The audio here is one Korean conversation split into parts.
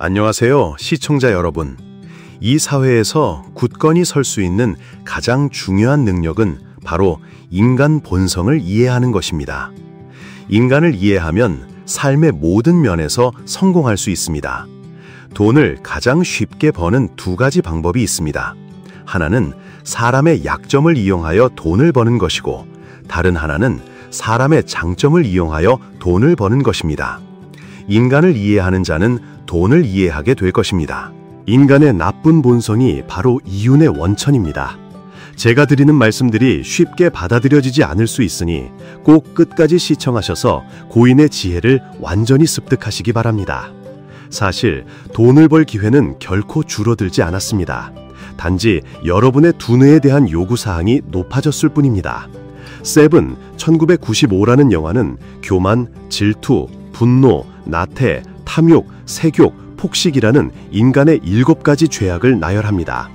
안녕하세요, 시청자 여러분. 이 사회에서 굳건히 설 수 있는 가장 중요한 능력은 바로 인간 본성을 이해하는 것입니다. 인간을 이해하면 삶의 모든 면에서 성공할 수 있습니다. 돈을 가장 쉽게 버는 두 가지 방법이 있습니다. 하나는 사람의 약점을 이용하여 돈을 버는 것이고, 다른 하나는 사람의 장점을 이용하여 돈을 버는 것입니다. 인간을 이해하는 자는 돈을 이해하게 될 것입니다. 인간의 나쁜 본성이 바로 이윤의 원천입니다. 제가 드리는 말씀들이 쉽게 받아들여지지 않을 수 있으니 꼭 끝까지 시청하셔서 고인의 지혜를 완전히 습득하시기 바랍니다. 사실 돈을 벌 기회는 결코 줄어들지 않았습니다. 단지 여러분의 두뇌에 대한 요구사항이 높아졌을 뿐입니다. 세븐 1995라는 영화는 교만, 질투, 분노, 나태, 탐욕, 색욕, 폭식이라는 인간의 7가지 죄악을 나열합니다.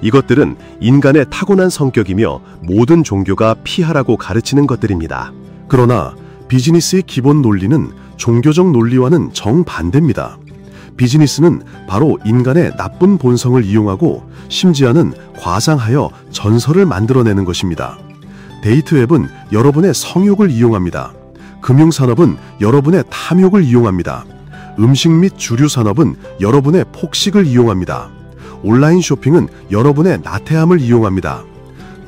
이것들은 인간의 타고난 성격이며 모든 종교가 피하라고 가르치는 것들입니다. 그러나 비즈니스의 기본 논리는 종교적 논리와는 정반대입니다. 비즈니스는 바로 인간의 나쁜 본성을 이용하고 심지어는 과장하여 전설을 만들어내는 것입니다. 데이트 앱은 여러분의 성욕을 이용합니다. 금융산업은 여러분의 탐욕을 이용합니다. 음식 및 주류 산업은 여러분의 폭식을 이용합니다. 온라인 쇼핑은 여러분의 나태함을 이용합니다.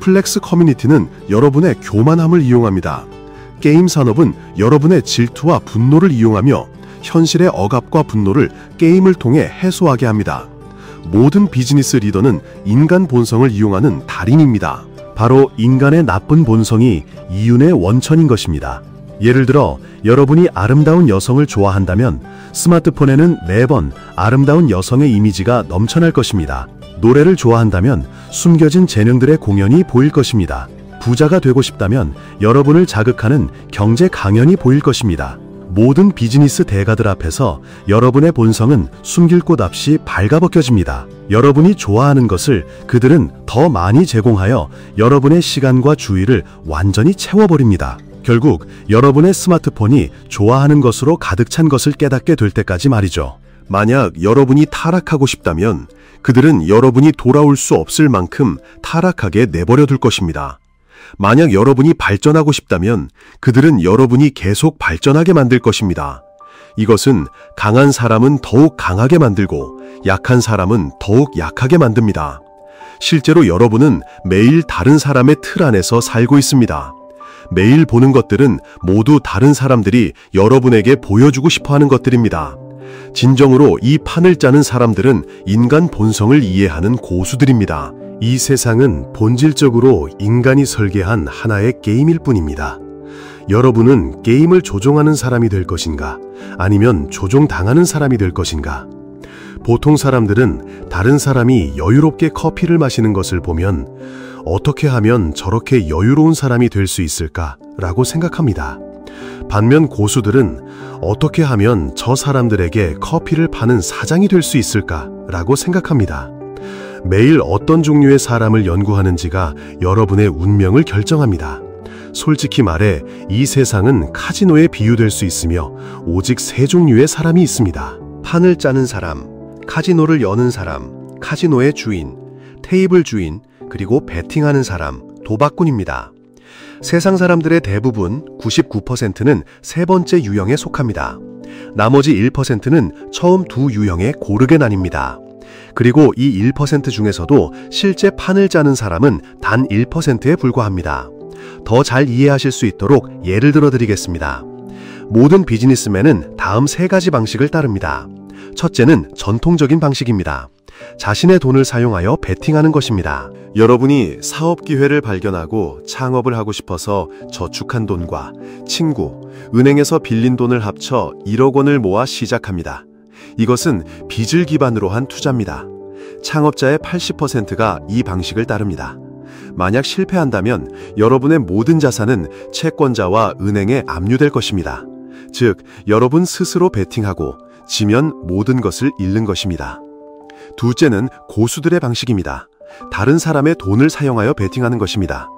플렉스 커뮤니티는 여러분의 교만함을 이용합니다. 게임 산업은 여러분의 질투와 분노를 이용하며 현실의 억압과 분노를 게임을 통해 해소하게 합니다. 모든 비즈니스 리더는 인간 본성을 이용하는 달인입니다. 바로 인간의 나쁜 본성이 이윤의 원천인 것입니다. 예를 들어 여러분이 아름다운 여성을 좋아한다면 스마트폰에는 매번 아름다운 여성의 이미지가 넘쳐날 것입니다. 노래를 좋아한다면 숨겨진 재능들의 공연이 보일 것입니다. 부자가 되고 싶다면 여러분을 자극하는 경제 강연이 보일 것입니다. 모든 비즈니스 대가들 앞에서 여러분의 본성은 숨길 곳 없이 발가벗겨집니다. 여러분이 좋아하는 것을 그들은 더 많이 제공하여 여러분의 시간과 주의를 완전히 채워버립니다. 결국 여러분의 스마트폰이 좋아하는 것으로 가득 찬 것을 깨닫게 될 때까지 말이죠. 만약 여러분이 타락하고 싶다면 그들은 여러분이 돌아올 수 없을 만큼 타락하게 내버려 둘 것입니다. 만약 여러분이 발전하고 싶다면 그들은 여러분이 계속 발전하게 만들 것입니다. 이것은 강한 사람은 더욱 강하게 만들고 약한 사람은 더욱 약하게 만듭니다. 실제로 여러분은 매일 다른 사람의 틀 안에서 살고 있습니다. 매일 보는 것들은 모두 다른 사람들이 여러분에게 보여주고 싶어하는 것들입니다. 진정으로 이 판을 짜는 사람들은 인간 본성을 이해하는 고수들입니다. 이 세상은 본질적으로 인간이 설계한 하나의 게임일 뿐입니다. 여러분은 게임을 조종하는 사람이 될 것인가? 아니면 조종당하는 사람이 될 것인가? 보통 사람들은 다른 사람이 여유롭게 커피를 마시는 것을 보면 어떻게 하면 저렇게 여유로운 사람이 될 수 있을까? 라고 생각합니다. 반면 고수들은 어떻게 하면 저 사람들에게 커피를 파는 사장이 될 수 있을까? 라고 생각합니다. 매일 어떤 종류의 사람을 연구하는지가 여러분의 운명을 결정합니다. 솔직히 말해 이 세상은 카지노에 비유될 수 있으며 오직 세 종류의 사람이 있습니다. 판을 짜는 사람, 카지노를 여는 사람, 카지노의 주인, 테이블 주인, 그리고 베팅하는 사람, 도박꾼입니다. 세상 사람들의 대부분 99%는 세 번째 유형에 속합니다. 나머지 1%는 처음 두 유형에 고르게 나뉩니다. 그리고 이 1% 중에서도 실제 판을 짜는 사람은 단 1%에 불과합니다. 더 잘 이해하실 수 있도록 예를 들어 드리겠습니다. 모든 비즈니스맨은 다음 3가지 방식을 따릅니다. 첫째는 전통적인 방식입니다. 자신의 돈을 사용하여 베팅하는 것입니다. 여러분이 사업 기회를 발견하고 창업을 하고 싶어서 저축한 돈과 친구, 은행에서 빌린 돈을 합쳐 1억 원을 모아 시작합니다. 이것은 빚을 기반으로 한 투자입니다. 창업자의 80%가 이 방식을 따릅니다. 만약 실패한다면 여러분의 모든 자산은 채권자와 은행에 압류될 것입니다. 즉, 여러분 스스로 베팅하고 지면 모든 것을 잃는 것입니다. 둘째는 고수들의 방식입니다. 다른 사람의 돈을 사용하여 베팅하는 것입니다.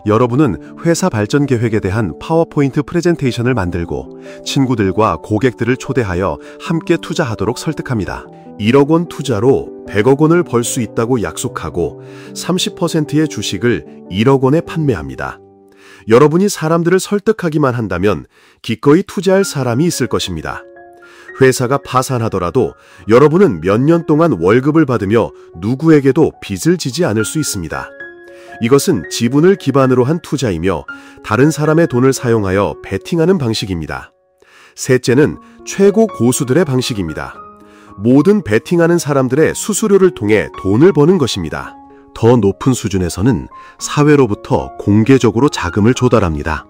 여러분은 회사 발전 계획에 대한 파워포인트 프레젠테이션을 만들고 친구들과 고객들을 초대하여 함께 투자하도록 설득합니다. 1억 원 투자로 100억 원을 벌 수 있다고 약속하고 30%의 주식을 1억 원에 판매합니다. 여러분이 사람들을 설득하기만 한다면 기꺼이 투자할 사람이 있을 것입니다. 회사가 파산하더라도 여러분은 몇 년 동안 월급을 받으며 누구에게도 빚을 지지 않을 수 있습니다. 이것은 지분을 기반으로 한 투자이며 다른 사람의 돈을 사용하여 베팅하는 방식입니다. 셋째는 최고 고수들의 방식입니다. 모든 베팅하는 사람들의 수수료를 통해 돈을 버는 것입니다. 더 높은 수준에서는 사회로부터 공개적으로 자금을 조달합니다.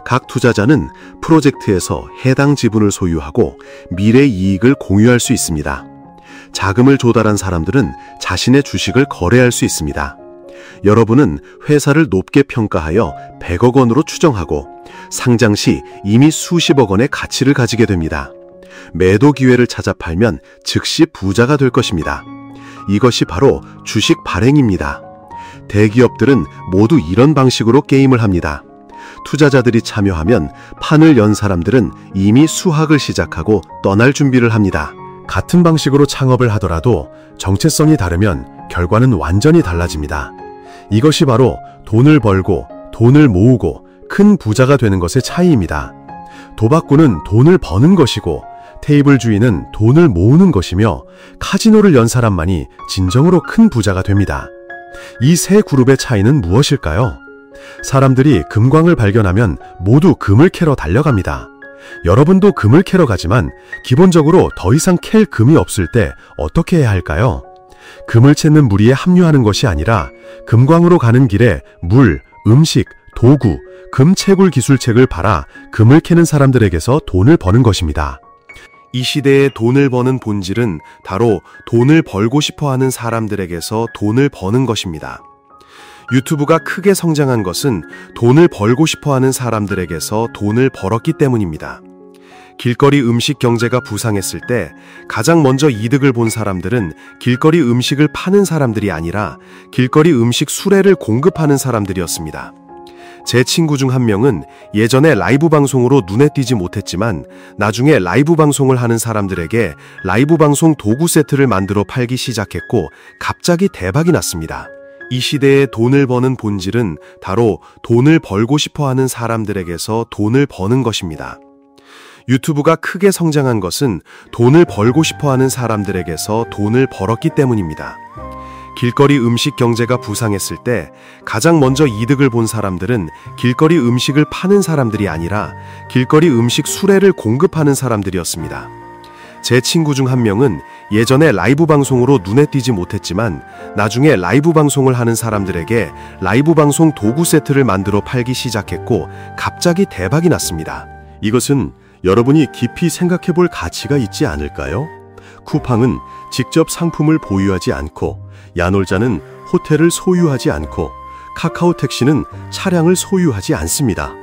각 투자자는 프로젝트에서 해당 지분을 소유하고 미래 이익을 공유할 수 있습니다. 자금을 조달한 사람들은 자신의 주식을 거래할 수 있습니다. 여러분은 회사를 높게 평가하여 100억 원으로 추정하고 상장 시 이미 수십억 원의 가치를 가지게 됩니다. 매도 기회를 찾아 팔면 즉시 부자가 될 것입니다. 이것이 바로 주식 발행입니다. 대기업들은 모두 이런 방식으로 게임을 합니다. 투자자들이 참여하면 판을 연 사람들은 이미 수학을 시작하고 떠날 준비를 합니다. 같은 방식으로 창업을 하더라도 정체성이 다르면 결과는 완전히 달라집니다. 이것이 바로 돈을 벌고 돈을 모으고 큰 부자가 되는 것의 차이입니다. 도박꾼은 돈을 버는 것이고 테이블 주인은 돈을 모으는 것이며 카지노를 연 사람만이 진정으로 큰 부자가 됩니다. 이 세 그룹의 차이는 무엇일까요? 사람들이 금광을 발견하면 모두 금을 캐러 달려갑니다. 여러분도 금을 캐러 가지만 기본적으로 더 이상 캘 금이 없을 때 어떻게 해야 할까요? 금을 찾는 무리에 합류하는 것이 아니라 금광으로 가는 길에 물, 음식, 도구, 금채굴 기술책을 팔아 금을 캐는 사람들에게서 돈을 버는 것입니다. 이 시대의 돈을 버는 본질은 바로 돈을 벌고 싶어하는 사람들에게서 돈을 버는 것입니다. 유튜브가 크게 성장한 것은 돈을 벌고 싶어하는 사람들에게서 돈을 벌었기 때문입니다. 길거리 음식 경제가 부상했을 때 가장 먼저 이득을 본 사람들은 길거리 음식을 파는 사람들이 아니라 길거리 음식 수레를 공급하는 사람들이었습니다. 제 친구 중 한 명은 예전에 라이브 방송으로 눈에 띄지 못했지만 나중에 라이브 방송을 하는 사람들에게 라이브 방송 도구 세트를 만들어 팔기 시작했고 갑자기 대박이 났습니다. 이 시대의 돈을 버는 본질은 바로 돈을 벌고 싶어하는 사람들에게서 돈을 버는 것입니다. 유튜브가 크게 성장한 것은 돈을 벌고 싶어하는 사람들에게서 돈을 벌었기 때문입니다. 길거리 음식 경제가 부상했을 때 가장 먼저 이득을 본 사람들은 길거리 음식을 파는 사람들이 아니라 길거리 음식 수레를 공급하는 사람들이었습니다. 제 친구 중 한 명은 예전에 라이브 방송으로 눈에 띄지 못했지만 나중에 라이브 방송을 하는 사람들에게 라이브 방송 도구 세트를 만들어 팔기 시작했고 갑자기 대박이 났습니다. 이것은 여러분이 깊이 생각해 볼 가치가 있지 않을까요? 쿠팡은 직접 상품을 보유하지 않고 야놀자는 호텔을 소유하지 않고 카카오택시는 차량을 소유하지 않습니다.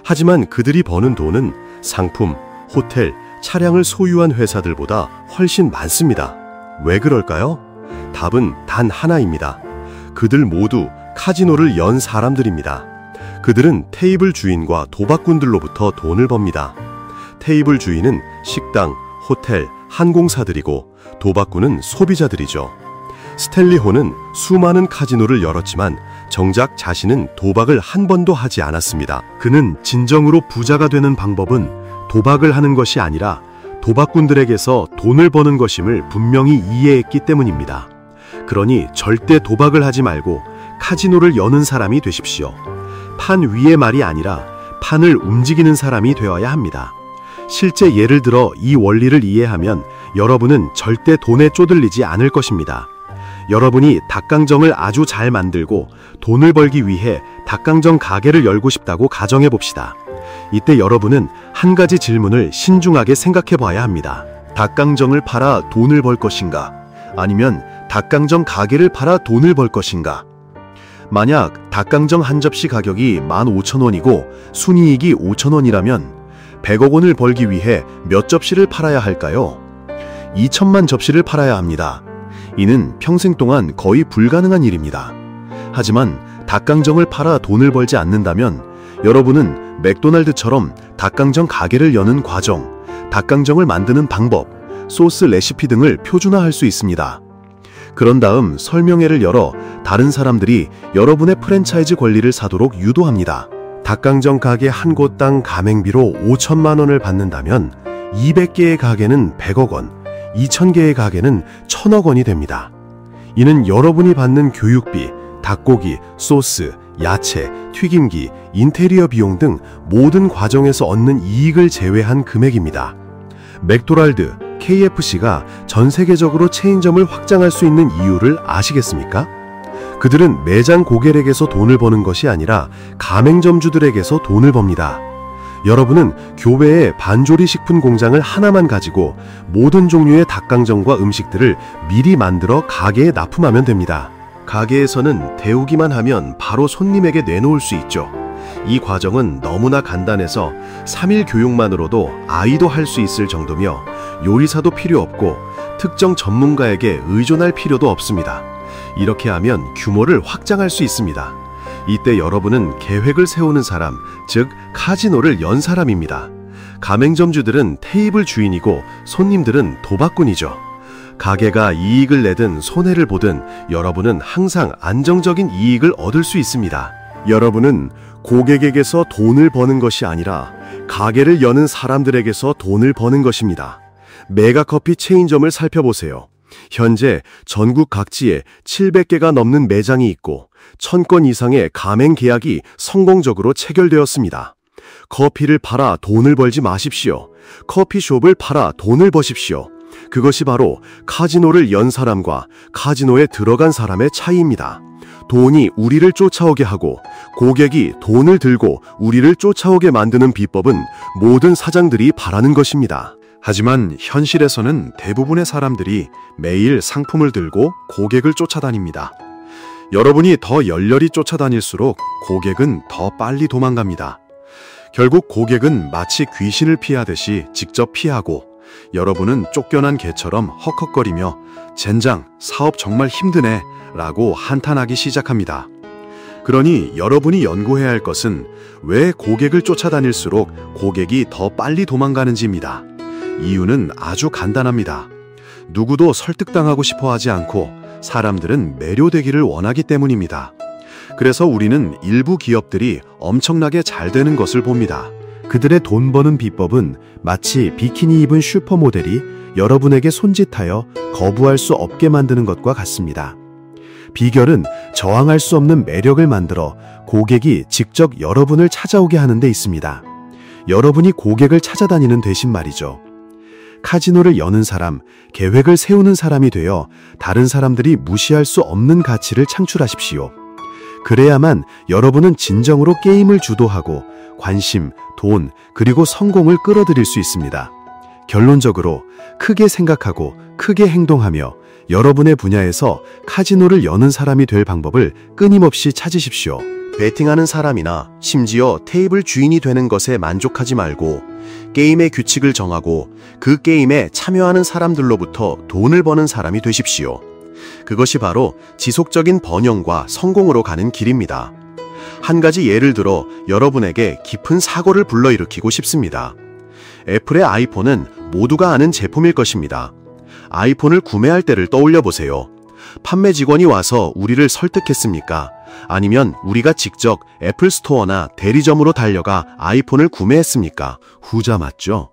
하지만 그들이 버는 돈은 상품, 호텔, 차량을 소유한 회사들보다 훨씬 많습니다. 왜 그럴까요? 답은 단 하나입니다. 그들 모두 카지노를 연 사람들입니다. 그들은 테이블 주인과 도박꾼들로부터 돈을 법니다. 테이블 주인은 식당, 호텔, 항공사들이고 도박꾼은 소비자들이죠. 스탠리 호는 수많은 카지노를 열었지만 정작 자신은 도박을 한 번도 하지 않았습니다. 그는 진정으로 부자가 되는 방법은 도박을 하는 것이 아니라 도박꾼들에게서 돈을 버는 것임을 분명히 이해했기 때문입니다. 그러니 절대 도박을 하지 말고 카지노를 여는 사람이 되십시오. 판 위의 말이 아니라 판을 움직이는 사람이 되어야 합니다. 실제 예를 들어 이 원리를 이해하면 여러분은 절대 돈에 쪼들리지 않을 것입니다. 여러분이 닭강정을 아주 잘 만들고 돈을 벌기 위해 닭강정 가게를 열고 싶다고 가정해 봅시다. 이때 여러분은 한 가지 질문을 신중하게 생각해 봐야 합니다. 닭강정을 팔아 돈을 벌 것인가? 아니면 닭강정 가게를 팔아 돈을 벌 것인가? 만약 닭강정 한 접시 가격이 15,000원이고 순이익이 5,000원이라면 100억 원을 벌기 위해 몇 접시를 팔아야 할까요? 2천만 접시를 팔아야 합니다. 이는 평생 동안 거의 불가능한 일입니다. 하지만 닭강정을 팔아 돈을 벌지 않는다면 여러분은 맥도날드처럼 닭강정 가게를 여는 과정, 닭강정을 만드는 방법, 소스 레시피 등을 표준화할 수 있습니다. 그런 다음 설명회를 열어 다른 사람들이 여러분의 프랜차이즈 권리를 사도록 유도합니다. 닭강정 가게 한 곳당 가맹비로 5천만 원을 받는다면 200개의 가게는 100억 원, 2,000개의 가게는 1,000억 원이 됩니다. 이는 여러분이 받는 교육비, 닭고기, 소스, 야채, 튀김기, 인테리어 비용 등 모든 과정에서 얻는 이익을 제외한 금액입니다. 맥도날드, KFC가 전 세계적으로 체인점을 확장할 수 있는 이유를 아시겠습니까? 그들은 매장 고객에게서 돈을 버는 것이 아니라 가맹점주들에게서 돈을 법니다. 여러분은 교외에 반조리 식품 공장을 하나만 가지고 모든 종류의 닭강정과 음식들을 미리 만들어 가게에 납품하면 됩니다. 가게에서는 데우기만 하면 바로 손님에게 내놓을 수 있죠. 이 과정은 너무나 간단해서 3일 교육만으로도 아이도 할 수 있을 정도며 요리사도 필요 없고 특정 전문가에게 의존할 필요도 없습니다. 이렇게 하면 규모를 확장할 수 있습니다. 이때 여러분은 계획을 세우는 사람, 즉 카지노를 연 사람입니다. 가맹점주들은 테이블 주인이고 손님들은 도박꾼이죠. 가게가 이익을 내든 손해를 보든 여러분은 항상 안정적인 이익을 얻을 수 있습니다. 여러분은 고객에게서 돈을 버는 것이 아니라 가게를 여는 사람들에게서 돈을 버는 것입니다. 메가커피 체인점을 살펴보세요. 현재 전국 각지에 700개가 넘는 매장이 있고 1,000건 이상의 가맹 계약이 성공적으로 체결되었습니다. 커피를 팔아 돈을 벌지 마십시오. 커피숍을 팔아 돈을 버십시오. 그것이 바로 카지노를 연 사람과 카지노에 들어간 사람의 차이입니다. 돈이 우리를 쫓아오게 하고 고객이 돈을 들고 우리를 쫓아오게 만드는 비법은 모든 사장들이 바라는 것입니다. 하지만 현실에서는 대부분의 사람들이 매일 상품을 들고 고객을 쫓아다닙니다. 여러분이 더 열렬히 쫓아다닐수록 고객은 더 빨리 도망갑니다. 결국 고객은 마치 귀신을 피하듯이 직접 피하고 여러분은 쫓겨난 개처럼 헉헉거리며 젠장, 사업 정말 힘드네 라고 한탄하기 시작합니다. 그러니 여러분이 연구해야 할 것은 왜 고객을 쫓아다닐수록 고객이 더 빨리 도망가는지입니다. 이유는 아주 간단합니다. 누구도 설득당하고 싶어 하지 않고 사람들은 매료되기를 원하기 때문입니다. 그래서 우리는 일부 기업들이 엄청나게 잘 되는 것을 봅니다. 그들의 돈 버는 비법은 마치 비키니 입은 슈퍼모델이 여러분에게 손짓하여 거부할 수 없게 만드는 것과 같습니다. 비결은 저항할 수 없는 매력을 만들어 고객이 직접 여러분을 찾아오게 하는 데 있습니다. 여러분이 고객을 찾아다니는 대신 말이죠. 카지노를 여는 사람, 계획을 세우는 사람이 되어 다른 사람들이 무시할 수 없는 가치를 창출하십시오. 그래야만 여러분은 진정으로 게임을 주도하고 관심, 돈, 그리고 성공을 끌어들일 수 있습니다. 결론적으로 크게 생각하고 크게 행동하며 여러분의 분야에서 카지노를 여는 사람이 될 방법을 끊임없이 찾으십시오. 베팅하는 사람이나 심지어 테이블 주인이 되는 것에 만족하지 말고 게임의 규칙을 정하고 그 게임에 참여하는 사람들로부터 돈을 버는 사람이 되십시오. 그것이 바로 지속적인 번영과 성공으로 가는 길입니다. 한 가지 예를 들어 여러분에게 깊은 사고를 불러일으키고 싶습니다. 애플의 아이폰은 모두가 아는 제품일 것입니다. 아이폰을 구매할 때를 떠올려 보세요. 판매 직원이 와서 우리를 설득했습니까? 아니면 우리가 직접 애플 스토어나 대리점으로 달려가 아이폰을 구매했습니까? 후자 맞죠?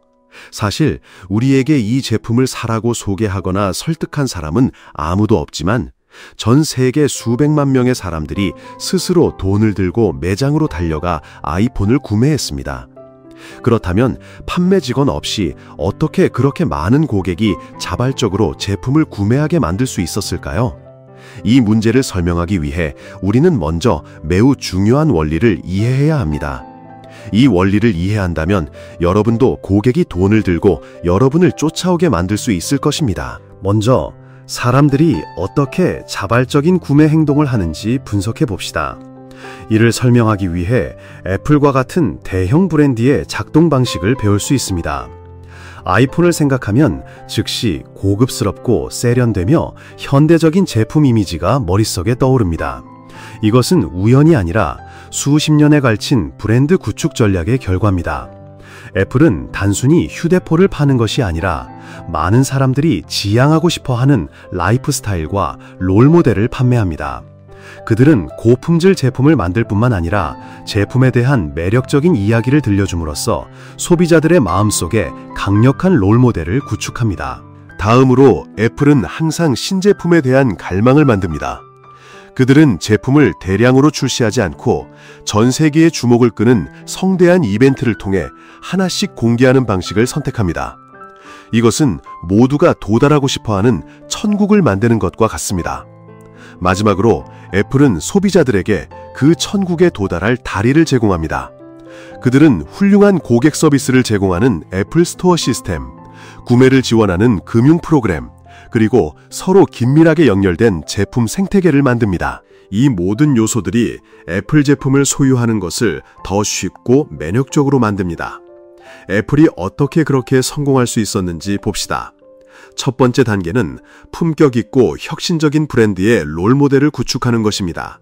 사실 우리에게 이 제품을 사라고 소개하거나 설득한 사람은 아무도 없지만 전 세계 수백만 명의 사람들이 스스로 돈을 들고 매장으로 달려가 아이폰을 구매했습니다. 그렇다면 판매 직원 없이 어떻게 그렇게 많은 고객이 자발적으로 제품을 구매하게 만들 수 있었을까요? 이 문제를 설명하기 위해 우리는 먼저 매우 중요한 원리를 이해해야 합니다. 이 원리를 이해한다면 여러분도 고객이 돈을 들고 여러분을 쫓아오게 만들 수 있을 것입니다. 먼저 사람들이 어떻게 자발적인 구매 행동을 하는지 분석해 봅시다. 이를 설명하기 위해 애플과 같은 대형 브랜드의 작동 방식을 배울 수 있습니다. 아이폰을 생각하면 즉시 고급스럽고 세련되며 현대적인 제품 이미지가 머릿속에 떠오릅니다. 이것은 우연이 아니라 수십 년에 걸친 브랜드 구축 전략의 결과입니다. 애플은 단순히 휴대폰을 파는 것이 아니라 많은 사람들이 지향하고 싶어하는 라이프 스타일과 롤모델을 판매합니다. 그들은 고품질 제품을 만들 뿐만 아니라 제품에 대한 매력적인 이야기를 들려줌으로써 소비자들의 마음속에 강력한 롤모델을 구축합니다. 다음으로 애플은 항상 신제품에 대한 갈망을 만듭니다. 그들은 제품을 대량으로 출시하지 않고 전 세계의 주목을 끄는 성대한 이벤트를 통해 하나씩 공개하는 방식을 선택합니다. 이것은 모두가 도달하고 싶어하는 천국을 만드는 것과 같습니다. 마지막으로 애플은 소비자들에게 그 천국에 도달할 다리를 제공합니다. 그들은 훌륭한 고객 서비스를 제공하는 애플 스토어 시스템, 구매를 지원하는 금융 프로그램, 그리고 서로 긴밀하게 연결된 제품 생태계를 만듭니다. 이 모든 요소들이 애플 제품을 소유하는 것을 더 쉽고 매력적으로 만듭니다. 애플이 어떻게 그렇게 성공할 수 있었는지 봅시다. 첫 번째 단계는 품격 있고 혁신적인 브랜드의 롤모델을 구축하는 것입니다.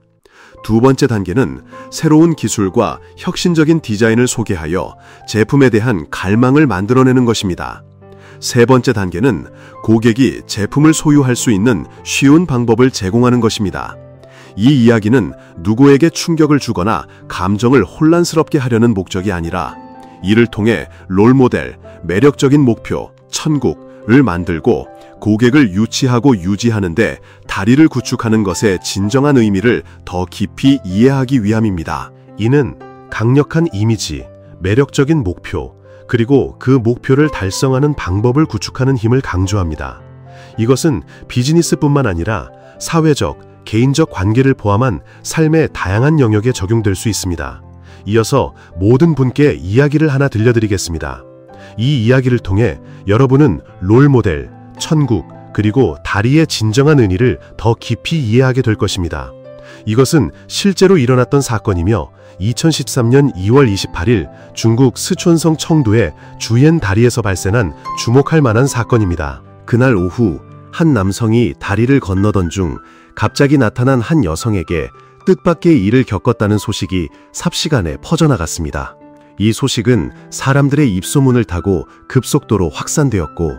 두 번째 단계는 새로운 기술과 혁신적인 디자인을 소개하여 제품에 대한 갈망을 만들어내는 것입니다. 세 번째 단계는 고객이 제품을 소유할 수 있는 쉬운 방법을 제공하는 것입니다. 이 이야기는 누구에게 충격을 주거나 감정을 혼란스럽게 하려는 목적이 아니라 이를 통해 롤모델, 매력적인 목표, 천국을 만들고 고객을 유치하고 유지하는 데 다리를 구축하는 것의 진정한 의미를 더 깊이 이해하기 위함입니다. 이는 강력한 이미지, 매력적인 목표, 그리고 그 목표를 달성하는 방법을 구축하는 힘을 강조합니다. 이것은 비즈니스뿐만 아니라 사회적, 개인적 관계를 포함한 삶의 다양한 영역에 적용될 수 있습니다. 이어서 모든 분께 이야기를 하나 들려드리겠습니다. 이 이야기를 통해 여러분은 롤모델, 천국, 그리고 다리의 진정한 의미를 더 깊이 이해하게 될 것입니다. 이것은 실제로 일어났던 사건이며 2013년 2월 28일 중국 스촨성 청도의 주옌 다리에서 발생한 주목할 만한 사건입니다. 그날 오후 한 남성이 다리를 건너던 중 갑자기 나타난 한 여성에게 뜻밖의 일을 겪었다는 소식이 삽시간에 퍼져나갔습니다. 이 소식은 사람들의 입소문을 타고 급속도로 확산되었고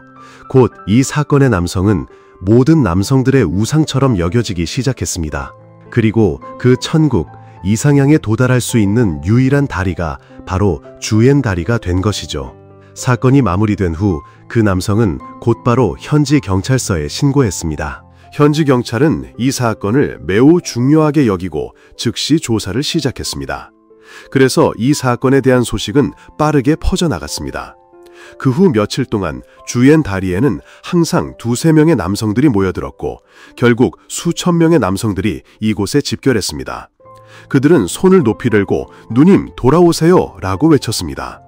곧 이 사건의 남성은 모든 남성들의 우상처럼 여겨지기 시작했습니다. 그리고 그 천국, 이상향에 도달할 수 있는 유일한 다리가 바로 주옌 다리가 된 것이죠. 사건이 마무리된 후 그 남성은 곧바로 현지 경찰서에 신고했습니다. 현지 경찰은 이 사건을 매우 중요하게 여기고 즉시 조사를 시작했습니다. 그래서 이 사건에 대한 소식은 빠르게 퍼져나갔습니다. 그 후 며칠 동안 주옌 다리에는 항상 두세 명의 남성들이 모여들었고 결국 수천 명의 남성들이 이곳에 집결했습니다. 그들은 손을 높이 들고 누님 돌아오세요 라고 외쳤습니다.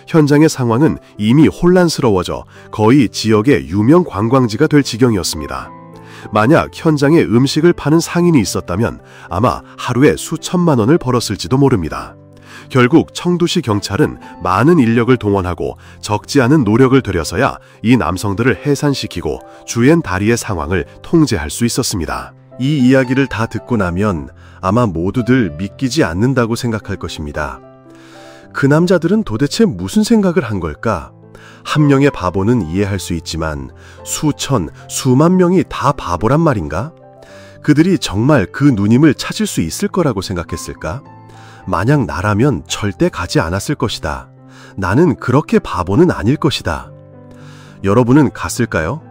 현장의 상황은 이미 혼란스러워져 거의 지역의 유명 관광지가 될 지경이었습니다. 만약 현장에 음식을 파는 상인이 있었다면 아마 하루에 수천만 원을 벌었을지도 모릅니다. 결국 청두시 경찰은 많은 인력을 동원하고 적지 않은 노력을 들여서야 이 남성들을 해산시키고 주옌 다리의 상황을 통제할 수 있었습니다. 이 이야기를 다 듣고 나면 아마 모두들 믿기지 않는다고 생각할 것입니다. 그 남자들은 도대체 무슨 생각을 한 걸까? 한 명의 바보는 이해할 수 있지만 수천, 수만 명이 다 바보란 말인가? 그들이 정말 그 누님을 찾을 수 있을 거라고 생각했을까? 만약 나라면 절대 가지 않았을 것이다. 나는 그렇게 바보는 아닐 것이다. 여러분은 갔을까요?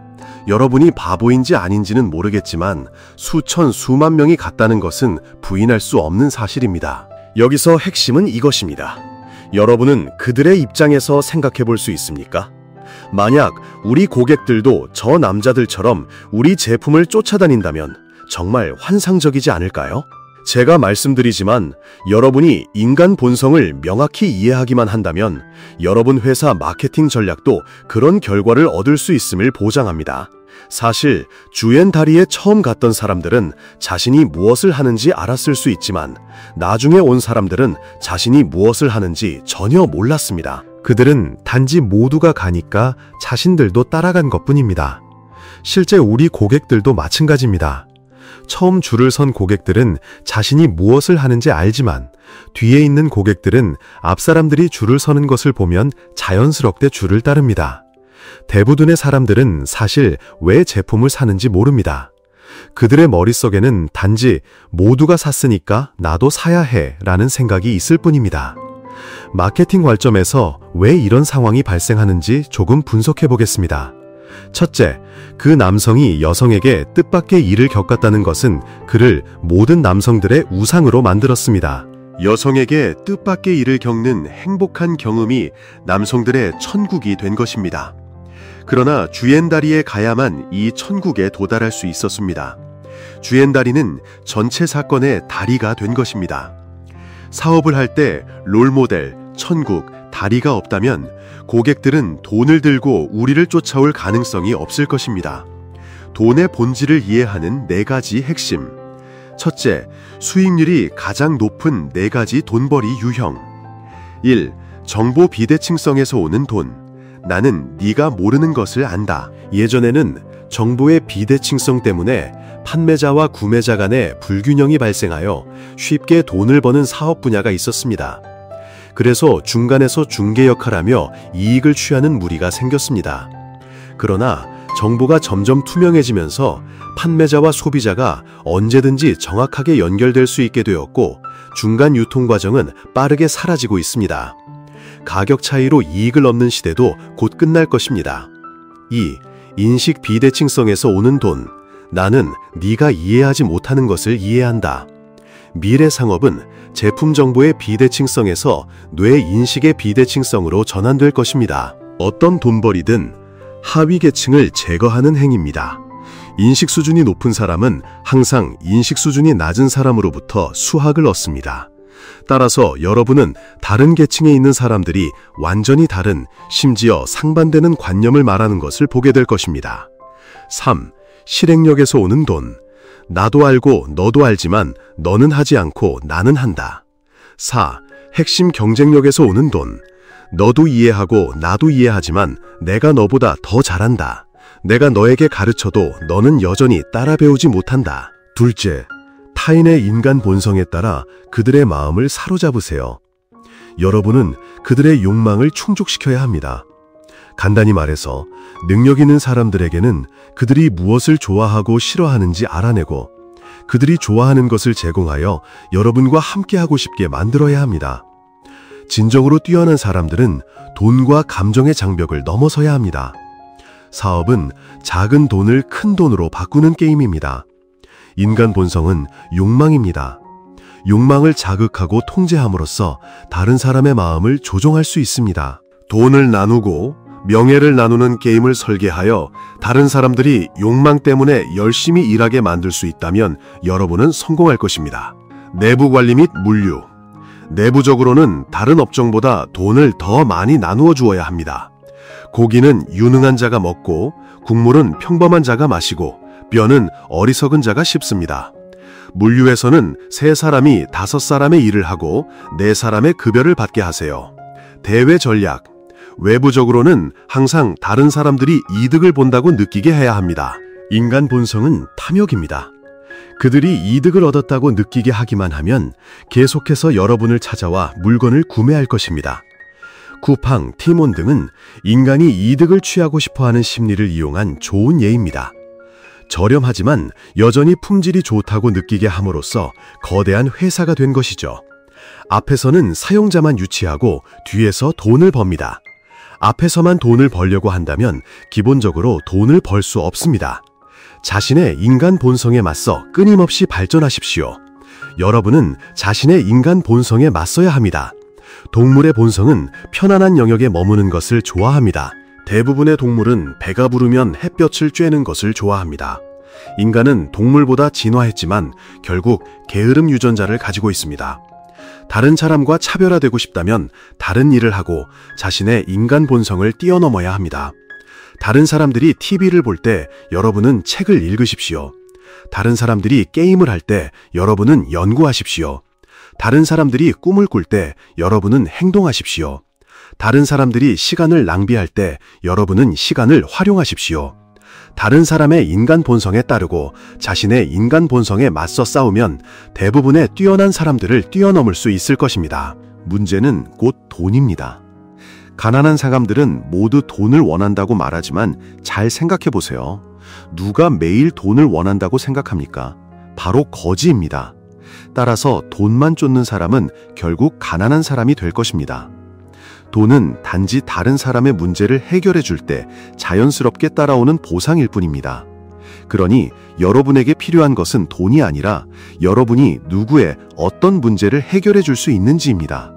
여러분이 바보인지 아닌지는 모르겠지만 수천, 수만 명이 갔다는 것은 부인할 수 없는 사실입니다. 여기서 핵심은 이것입니다. 여러분은 그들의 입장에서 생각해 볼 수 있습니까? 만약 우리 고객들도 저 남자들처럼 우리 제품을 쫓아다닌다면 정말 환상적이지 않을까요? 제가 말씀드리지만 여러분이 인간 본성을 명확히 이해하기만 한다면 여러분 회사 마케팅 전략도 그런 결과를 얻을 수 있음을 보장합니다. 사실 주옌 다리에 처음 갔던 사람들은 자신이 무엇을 하는지 알았을 수 있지만 나중에 온 사람들은 자신이 무엇을 하는지 전혀 몰랐습니다. 그들은 단지 모두가 가니까 자신들도 따라간 것뿐입니다. 실제 우리 고객들도 마찬가지입니다. 처음 줄을 선 고객들은 자신이 무엇을 하는지 알지만 뒤에 있는 고객들은 앞 사람들이 줄을 서는 것을 보면 자연스럽게 줄을 따릅니다. 대부분의 사람들은 사실 왜 제품을 사는지 모릅니다. 그들의 머릿속에는 단지 모두가 샀으니까 나도 사야 해 라는 생각이 있을 뿐입니다. 마케팅 관점에서 왜 이런 상황이 발생하는지 조금 분석해 보겠습니다. 첫째, 그 남성이 여성에게 뜻밖의 일을 겪었다는 것은 그를 모든 남성들의 우상으로 만들었습니다. 여성에게 뜻밖의 일을 겪는 행복한 경험이 남성들의 천국이 된 것입니다. 그러나 주엔다리에 가야만 이 천국에 도달할 수 있었습니다. 주엔다리는 전체 사건의 다리가 된 것입니다. 사업을 할 때 롤모델, 천국, 다리가 없다면 고객들은 돈을 들고 우리를 쫓아올 가능성이 없을 것입니다. 돈의 본질을 이해하는 4가지 핵심. 첫째, 수익률이 가장 높은 4가지 돈벌이 유형. 1. 정보 비대칭성에서 오는 돈. 나는 네가 모르는 것을 안다. 예전에는 정보의 비대칭성 때문에 판매자와 구매자 간의 불균형이 발생하여 쉽게 돈을 버는 사업 분야가 있었습니다. 그래서 중간에서 중개 역할하며 이익을 취하는 무리가 생겼습니다. 그러나 정보가 점점 투명해지면서 판매자와 소비자가 언제든지 정확하게 연결될 수 있게 되었고 중간 유통 과정은 빠르게 사라지고 있습니다. 가격 차이로 이익을 얻는 시대도 곧 끝날 것입니다. 2. 인식 비대칭성에서 오는 돈. 나는 네가 이해하지 못하는 것을 이해한다. 미래 상업은 제품 정보의 비대칭성에서 뇌 인식의 비대칭성으로 전환될 것입니다. 어떤 돈벌이든 하위 계층을 제거하는 행위입니다. 인식 수준이 높은 사람은 항상 인식 수준이 낮은 사람으로부터 수확을 얻습니다. 따라서 여러분은 다른 계층에 있는 사람들이 완전히 다른, 심지어 상반되는 관념을 말하는 것을 보게 될 것입니다. 3. 실행력에서 오는 돈. 나도 알고 너도 알지만 너는 하지 않고 나는 한다. 4. 핵심 경쟁력에서 오는 돈. 너도 이해하고 나도 이해하지만 내가 너보다 더 잘한다. 내가 너에게 가르쳐도 너는 여전히 따라 배우지 못한다. 둘째, 타인의 인간 본성에 따라 그들의 마음을 사로잡으세요. 여러분은 그들의 욕망을 충족시켜야 합니다. 간단히 말해서 능력 있는 사람들에게는 그들이 무엇을 좋아하고 싫어하는지 알아내고 그들이 좋아하는 것을 제공하여 여러분과 함께하고 싶게 만들어야 합니다. 진정으로 뛰어난 사람들은 돈과 감정의 장벽을 넘어서야 합니다. 사업은 작은 돈을 큰 돈으로 바꾸는 게임입니다. 인간 본성은 욕망입니다. 욕망을 자극하고 통제함으로써 다른 사람의 마음을 조종할 수 있습니다. 돈을 나누고 명예를 나누는 게임을 설계하여 다른 사람들이 욕망 때문에 열심히 일하게 만들 수 있다면 여러분은 성공할 것입니다. 내부 관리 및 물류. 내부적으로는 다른 업종보다 돈을 더 많이 나누어 주어야 합니다. 고기는 유능한 자가 먹고 국물은 평범한 자가 마시고 뼈는 어리석은 자가 씹습니다. 물류에서는 3사람이 5사람의 일을 하고 4사람의 급여를 받게 하세요. 대외 전략. 외부적으로는 항상 다른 사람들이 이득을 본다고 느끼게 해야 합니다. 인간 본성은 탐욕입니다. 그들이 이득을 얻었다고 느끼게 하기만 하면 계속해서 여러분을 찾아와 물건을 구매할 것입니다. 쿠팡, 티몬 등은 인간이 이득을 취하고 싶어하는 심리를 이용한 좋은 예입니다. 저렴하지만 여전히 품질이 좋다고 느끼게 함으로써 거대한 회사가 된 것이죠. 앞에서는 사용자만 유치하고 뒤에서 돈을 법니다. 앞에서만 돈을 벌려고 한다면 기본적으로 돈을 벌 수 없습니다. 자신의 인간 본성에 맞서 끊임없이 발전하십시오. 여러분은 자신의 인간 본성에 맞서야 합니다. 동물의 본성은 편안한 영역에 머무는 것을 좋아합니다. 대부분의 동물은 배가 부르면 햇볕을 쬐는 것을 좋아합니다. 인간은 동물보다 진화했지만 결국 게으름 유전자를 가지고 있습니다. 다른 사람과 차별화되고 싶다면 다른 일을 하고 자신의 인간 본성을 뛰어넘어야 합니다. 다른 사람들이 TV를 볼 때 여러분은 책을 읽으십시오. 다른 사람들이 게임을 할 때 여러분은 연구하십시오. 다른 사람들이 꿈을 꿀 때 여러분은 행동하십시오. 다른 사람들이 시간을 낭비할 때 여러분은 시간을 활용하십시오. 다른 사람의 인간 본성에 따르고 자신의 인간 본성에 맞서 싸우면 대부분의 뛰어난 사람들을 뛰어넘을 수 있을 것입니다. 문제는 곧 돈입니다. 가난한 사람들은 모두 돈을 원한다고 말하지만 잘 생각해 보세요. 누가 매일 돈을 원한다고 생각합니까? 바로 거지입니다. 따라서 돈만 쫓는 사람은 결국 가난한 사람이 될 것입니다. 돈은 단지 다른 사람의 문제를 해결해 줄 때 자연스럽게 따라오는 보상일 뿐입니다. 그러니 여러분에게 필요한 것은 돈이 아니라 여러분이 누구의 어떤 문제를 해결해 줄 수 있는지입니다.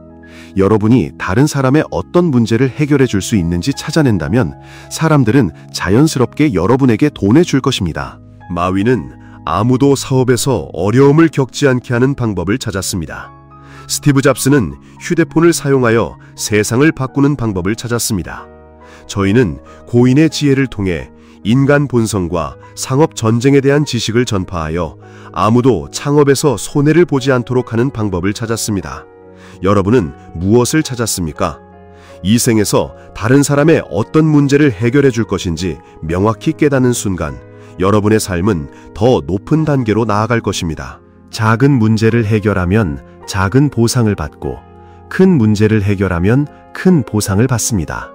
여러분이 다른 사람의 어떤 문제를 해결해 줄 수 있는지 찾아낸다면 사람들은 자연스럽게 여러분에게 돈을 줄 것입니다. 마윈은 아무도 사업에서 어려움을 겪지 않게 하는 방법을 찾았습니다. 스티브 잡스는 휴대폰을 사용하여 세상을 바꾸는 방법을 찾았습니다. 저희는 고인의 지혜를 통해 인간 본성과 상업 전쟁에 대한 지식을 전파하여 아무도 창업에서 손해를 보지 않도록 하는 방법을 찾았습니다. 여러분은 무엇을 찾았습니까? 이 생에서 다른 사람의 어떤 문제를 해결해 줄 것인지 명확히 깨닫는 순간 여러분의 삶은 더 높은 단계로 나아갈 것입니다. 작은 문제를 해결하면 작은 보상을 받고 큰 문제를 해결하면 큰 보상을 받습니다.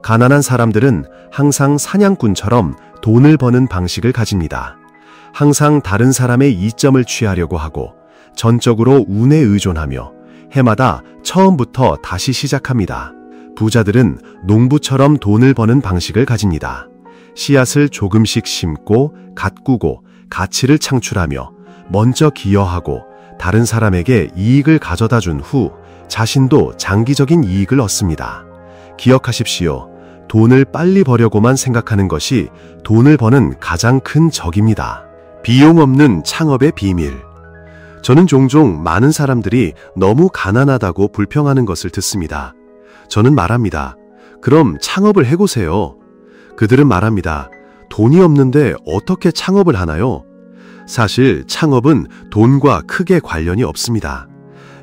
가난한 사람들은 항상 사냥꾼처럼 돈을 버는 방식을 가집니다. 항상 다른 사람의 이점을 취하려고 하고 전적으로 운에 의존하며 해마다 처음부터 다시 시작합니다. 부자들은 농부처럼 돈을 버는 방식을 가집니다. 씨앗을 조금씩 심고 가꾸고 가치를 창출하며 먼저 기여하고 다른 사람에게 이익을 가져다 준 후 자신도 장기적인 이익을 얻습니다. 기억하십시오. 돈을 빨리 버려고만 생각하는 것이 돈을 버는 가장 큰 적입니다. 비용 없는 창업의 비밀. 저는 종종 많은 사람들이 너무 가난하다고 불평하는 것을 듣습니다. 저는 말합니다. 그럼 창업을 해보세요. 그들은 말합니다. 돈이 없는데 어떻게 창업을 하나요? 사실 창업은 돈과 크게 관련이 없습니다.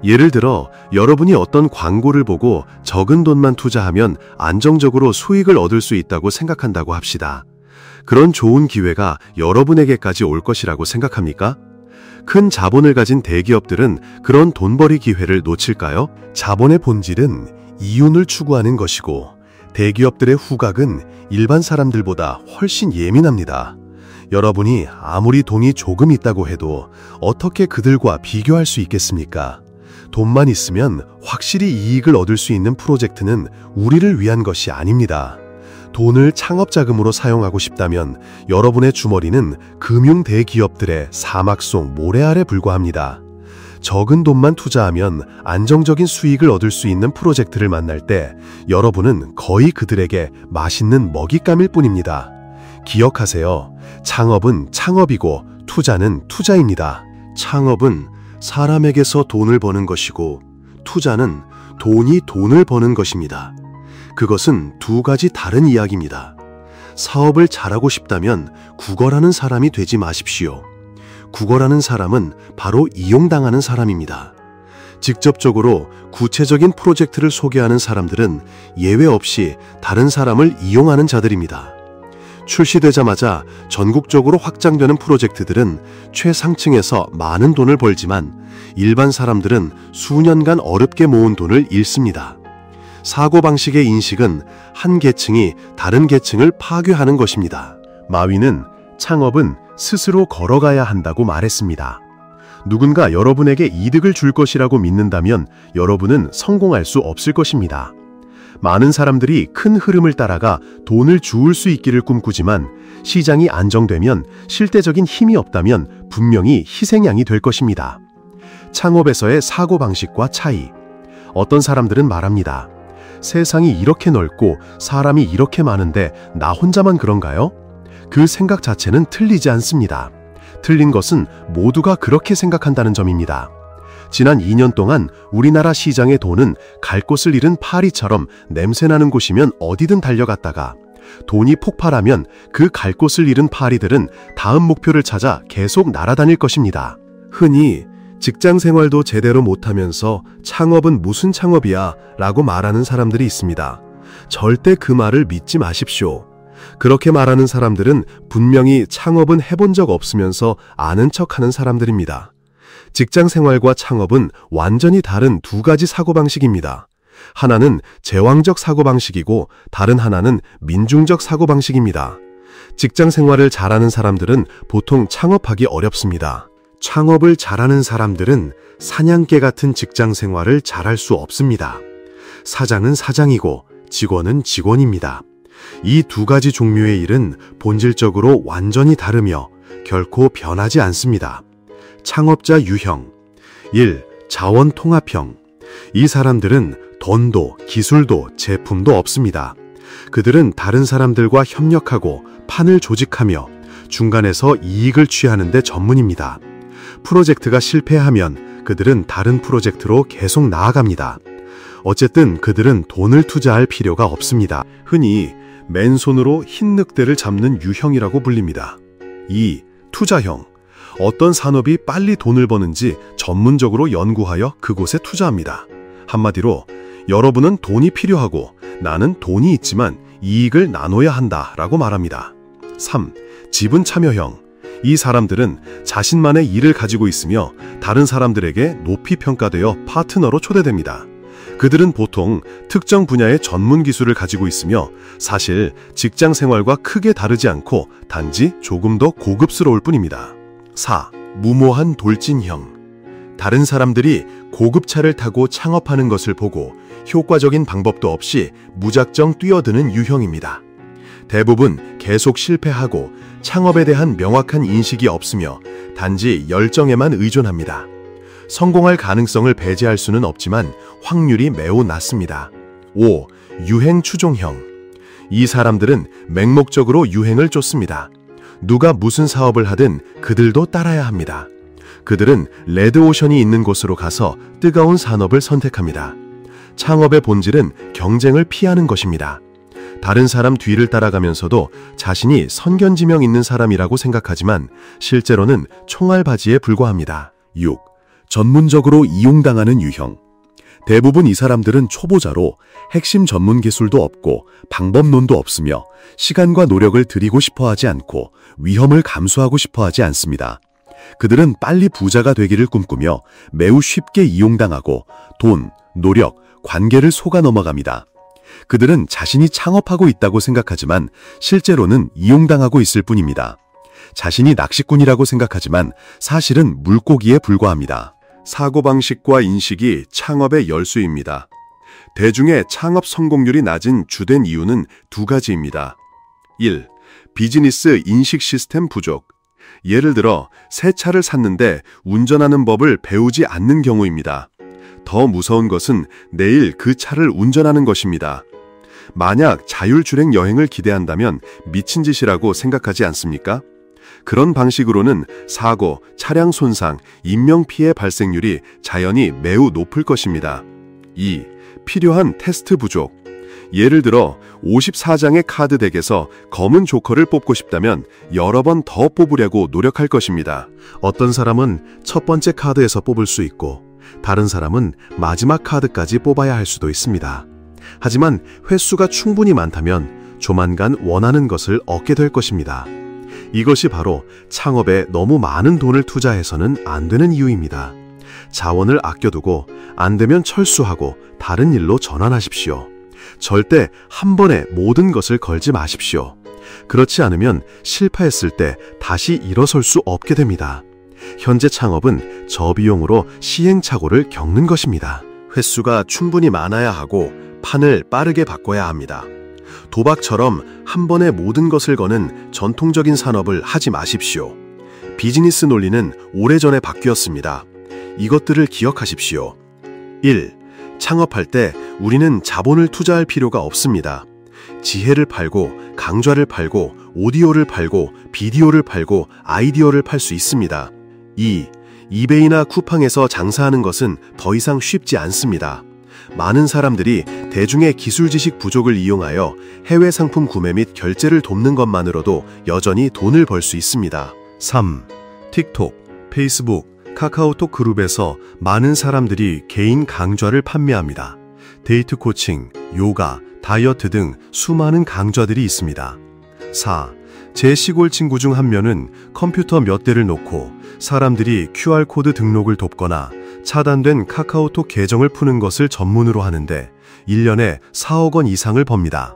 예를 들어 여러분이 어떤 광고를 보고 적은 돈만 투자하면 안정적으로 수익을 얻을 수 있다고 생각한다고 합시다. 그런 좋은 기회가 여러분에게까지 올 것이라고 생각합니까? 큰 자본을 가진 대기업들은 그런 돈벌이 기회를 놓칠까요? 자본의 본질은 이윤을 추구하는 것이고 대기업들의 후각은 일반 사람들보다 훨씬 예민합니다. 여러분이 아무리 돈이 조금 있다고 해도 어떻게 그들과 비교할 수 있겠습니까? 돈만 있으면 확실히 이익을 얻을 수 있는 프로젝트는 우리를 위한 것이 아닙니다. 돈을 창업 자금으로 사용하고 싶다면 여러분의 주머니는 금융 대기업들의 사막 속 모래 아래 불과합니다. 적은 돈만 투자하면 안정적인 수익을 얻을 수 있는 프로젝트를 만날 때 여러분은 거의 그들에게 맛있는 먹잇감일 뿐입니다. 기억하세요. 창업은 창업이고 투자는 투자입니다. 창업은 사람에게서 돈을 버는 것이고 투자는 돈이 돈을 버는 것입니다. 그것은 두 가지 다른 이야기입니다. 사업을 잘하고 싶다면 구걸하는 사람이 되지 마십시오. 구걸하는 사람은 바로 이용당하는 사람입니다. 직접적으로 구체적인 프로젝트를 소개하는 사람들은 예외 없이 다른 사람을 이용하는 자들입니다. 출시되자마자 전국적으로 확장되는 프로젝트들은 최상층에서 많은 돈을 벌지만 일반 사람들은 수년간 어렵게 모은 돈을 잃습니다. 사고방식의 인식은 한 계층이 다른 계층을 파괴하는 것입니다. 마윈은 창업은 스스로 걸어가야 한다고 말했습니다. 누군가 여러분에게 이득을 줄 것이라고 믿는다면 여러분은 성공할 수 없을 것입니다. 많은 사람들이 큰 흐름을 따라가 돈을 주울 수 있기를 꿈꾸지만 시장이 안정되면 실제적인 힘이 없다면 분명히 희생양이 될 것입니다. 창업에서의 사고방식과 차이. 어떤 사람들은 말합니다. 세상이 이렇게 넓고 사람이 이렇게 많은데 나 혼자만 그런가요? 그 생각 자체는 틀리지 않습니다. 틀린 것은 모두가 그렇게 생각한다는 점입니다. 지난 2년 동안 우리나라 시장의 돈은 갈 곳을 잃은 파리처럼 냄새나는 곳이면 어디든 달려갔다가 돈이 폭발하면 그 갈 곳을 잃은 파리들은 다음 목표를 찾아 계속 날아다닐 것입니다. 흔히 직장 생활도 제대로 못하면서 창업은 무슨 창업이야 라고 말하는 사람들이 있습니다. 절대 그 말을 믿지 마십시오. 그렇게 말하는 사람들은 분명히 창업은 해본 적 없으면서 아는 척하는 사람들입니다. 직장 생활과 창업은 완전히 다른 두 가지 사고방식입니다. 하나는 제왕적 사고방식이고 다른 하나는 민중적 사고방식입니다. 직장 생활을 잘하는 사람들은 보통 창업하기 어렵습니다. 창업을 잘하는 사람들은 사냥개 같은 직장 생활을 잘할 수 없습니다. 사장은 사장이고 직원은 직원입니다. 이 두 가지 종류의 일은 본질적으로 완전히 다르며 결코 변하지 않습니다. 창업자 유형 1. 자원 통합형. 이 사람들은 돈도 기술도 제품도 없습니다. 그들은 다른 사람들과 협력하고 판을 조직하며 중간에서 이익을 취하는 데 전문입니다. 프로젝트가 실패하면 그들은 다른 프로젝트로 계속 나아갑니다. 어쨌든 그들은 돈을 투자할 필요가 없습니다. 흔히 맨손으로 흰 늑대를 잡는 유형이라고 불립니다. 2. 투자형. 어떤 산업이 빨리 돈을 버는지 전문적으로 연구하여 그곳에 투자합니다. 한마디로 여러분은 돈이 필요하고 나는 돈이 있지만 이익을 나눠야 한다라고 말합니다. 3. 지분 참여형. 이 사람들은 자신만의 일을 가지고 있으며 다른 사람들에게 높이 평가되어 파트너로 초대됩니다. 그들은 보통 특정 분야의 전문 기술을 가지고 있으며 사실 직장 생활과 크게 다르지 않고 단지 조금 더 고급스러울 뿐입니다. 4. 무모한 돌진형. 다른 사람들이 고급차를 타고 창업하는 것을 보고 효과적인 방법도 없이 무작정 뛰어드는 유형입니다. 대부분 계속 실패하고 창업에 대한 명확한 인식이 없으며 단지 열정에만 의존합니다. 성공할 가능성을 배제할 수는 없지만 확률이 매우 낮습니다. 5. 유행 추종형. 이 사람들은 맹목적으로 유행을 쫓습니다. 누가 무슨 사업을 하든 그들도 따라야 합니다. 그들은 레드오션이 있는 곳으로 가서 뜨거운 산업을 선택합니다. 창업의 본질은 경쟁을 피하는 것입니다. 다른 사람 뒤를 따라가면서도 자신이 선견지명 있는 사람이라고 생각하지만 실제로는 총알바지에 불과합니다. 6. 전문적으로 이용당하는 유형. 대부분 이 사람들은 초보자로 핵심 전문 기술도 없고 방법론도 없으며 시간과 노력을 들이고 싶어 하지 않고 위험을 감수하고 싶어 하지 않습니다. 그들은 빨리 부자가 되기를 꿈꾸며 매우 쉽게 이용당하고 돈, 노력, 관계를 속아 넘어갑니다. 그들은 자신이 창업하고 있다고 생각하지만 실제로는 이용당하고 있을 뿐입니다. 자신이 낚시꾼이라고 생각하지만 사실은 물고기에 불과합니다. 사고방식과 인식이 창업의 열쇠입니다. 대중의 창업 성공률이 낮은 주된 이유는 두 가지입니다. 1. 비즈니스 인식 시스템 부족. 예를 들어 새 차를 샀는데 운전하는 법을 배우지 않는 경우입니다. 더 무서운 것은 내일 그 차를 운전하는 것입니다. 만약 자율주행 여행을 기대한다면 미친 짓이라고 생각하지 않습니까? 그런 방식으로는 사고, 차량 손상, 인명피해 발생률이 자연히 매우 높을 것입니다. 2. 필요한 테스트 부족. 예를 들어 54장의 카드 덱에서 검은 조커를 뽑고 싶다면 여러 번 더 뽑으려고 노력할 것입니다. 어떤 사람은 첫 번째 카드에서 뽑을 수 있고 다른 사람은 마지막 카드까지 뽑아야 할 수도 있습니다. 하지만 횟수가 충분히 많다면 조만간 원하는 것을 얻게 될 것입니다. 이것이 바로 창업에 너무 많은 돈을 투자해서는 안 되는 이유입니다. 자원을 아껴두고 안 되면 철수하고 다른 일로 전환하십시오. 절대 한 번에 모든 것을 걸지 마십시오. 그렇지 않으면 실패했을 때 다시 일어설 수 없게 됩니다. 현재 창업은 저비용으로 시행착오를 겪는 것입니다. 횟수가 충분히 많아야 하고 판을 빠르게 바꿔야 합니다. 도박처럼 한 번에 모든 것을 거는 전통적인 산업을 하지 마십시오. 비즈니스 논리는 오래전에 바뀌었습니다. 이것들을 기억하십시오. 1. 창업할 때 우리는 자본을 투자할 필요가 없습니다. 지혜를 팔고 강좌를 팔고 오디오를 팔고 비디오를 팔고 아이디어를 팔 수 있습니다. 2. 이베이나 쿠팡에서 장사하는 것은 더 이상 쉽지 않습니다. 많은 사람들이 대중의 기술 지식 부족을 이용하여 해외 상품 구매 및 결제를 돕는 것만으로도 여전히 돈을 벌 수 있습니다. 3. 틱톡, 페이스북, 카카오톡 그룹에서 많은 사람들이 개인 강좌를 판매합니다. 데이트 코칭, 요가, 다이어트 등 수많은 강좌들이 있습니다. 4. 제 시골 친구 중 한 명은 컴퓨터 몇 대를 놓고 사람들이 QR코드 등록을 돕거나 차단된 카카오톡 계정을 푸는 것을 전문으로 하는데 1년에 4억 원 이상을 법니다.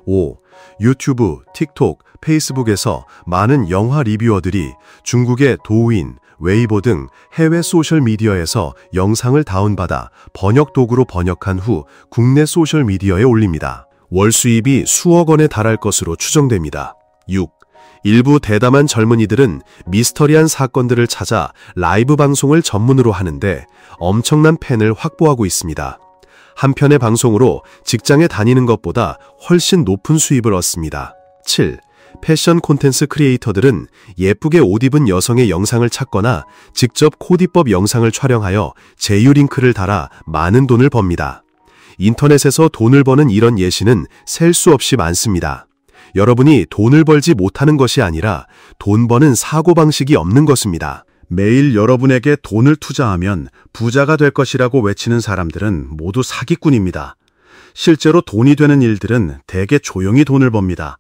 5. 유튜브, 틱톡, 페이스북에서 많은 영화 리뷰어들이 중국의 도우인, 웨이보 등 해외 소셜미디어에서 영상을 다운받아 번역 도구로 번역한 후 국내 소셜미디어에 올립니다. 월 수입이 수억 원에 달할 것으로 추정됩니다. 6. 일부 대담한 젊은이들은 미스터리한 사건들을 찾아 라이브 방송을 전문으로 하는데 엄청난 팬을 확보하고 있습니다. 한 편의 방송으로 직장에 다니는 것보다 훨씬 높은 수입을 얻습니다. 7. 패션 콘텐츠 크리에이터들은 예쁘게 옷 입은 여성의 영상을 찾거나 직접 코디법 영상을 촬영하여 제휴 링크를 달아 많은 돈을 법니다. 인터넷에서 돈을 버는 이런 예시는 셀 수 없이 많습니다. 여러분이 돈을 벌지 못하는 것이 아니라 돈 버는 사고방식이 없는 것입니다. 매일 여러분에게 돈을 투자하면 부자가 될 것이라고 외치는 사람들은 모두 사기꾼입니다. 실제로 돈이 되는 일들은 대개 조용히 돈을 법니다.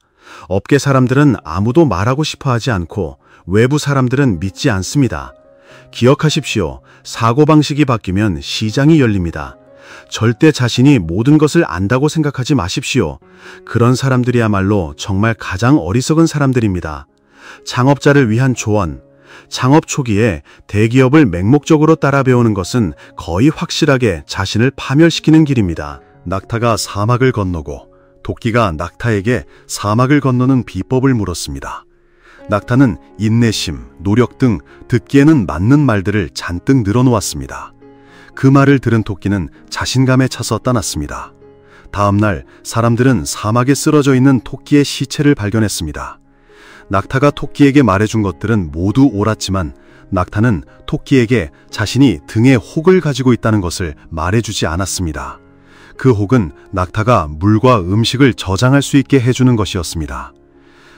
업계 사람들은 아무도 말하고 싶어 하지 않고 외부 사람들은 믿지 않습니다. 기억하십시오. 사고방식이 바뀌면 시장이 열립니다. 절대 자신이 모든 것을 안다고 생각하지 마십시오. 그런 사람들이야말로 정말 가장 어리석은 사람들입니다. 창업자를 위한 조언. 창업 초기에 대기업을 맹목적으로 따라 배우는 것은 거의 확실하게 자신을 파멸시키는 길입니다. 낙타가 사막을 건너고 도끼가 낙타에게 사막을 건너는 비법을 물었습니다. 낙타는 인내심, 노력 등 듣기에는 맞는 말들을 잔뜩 늘어놓았습니다. 그 말을 들은 토끼는 자신감에 차서 떠났습니다. 다음 날 사람들은 사막에 쓰러져 있는 토끼의 시체를 발견했습니다. 낙타가 토끼에게 말해준 것들은 모두 옳았지만 낙타는 토끼에게 자신이 등에 혹을 가지고 있다는 것을 말해주지 않았습니다. 그 혹은 낙타가 물과 음식을 저장할 수 있게 해주는 것이었습니다.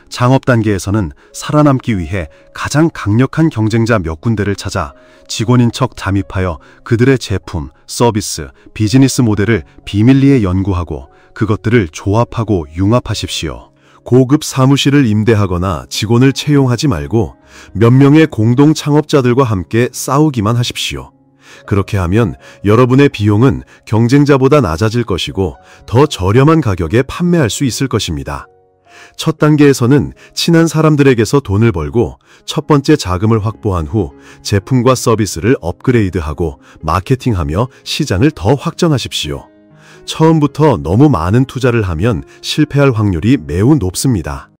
창업 단계에서는 살아남기 위해 가장 강력한 경쟁자 몇 군데를 찾아 직원인 척 잠입하여 그들의 제품, 서비스, 비즈니스 모델을 비밀리에 연구하고 그것들을 조합하고 융합하십시오. 고급 사무실을 임대하거나 직원을 채용하지 말고 몇 명의 공동 창업자들과 함께 싸우기만 하십시오. 그렇게 하면 여러분의 비용은 경쟁자보다 낮아질 것이고 더 저렴한 가격에 판매할 수 있을 것입니다. 첫 단계에서는 친한 사람들에게서 돈을 벌고 첫 번째 자금을 확보한 후 제품과 서비스를 업그레이드하고 마케팅하며 시장을 더 확장하십시오. 처음부터 너무 많은 투자를 하면 실패할 확률이 매우 높습니다.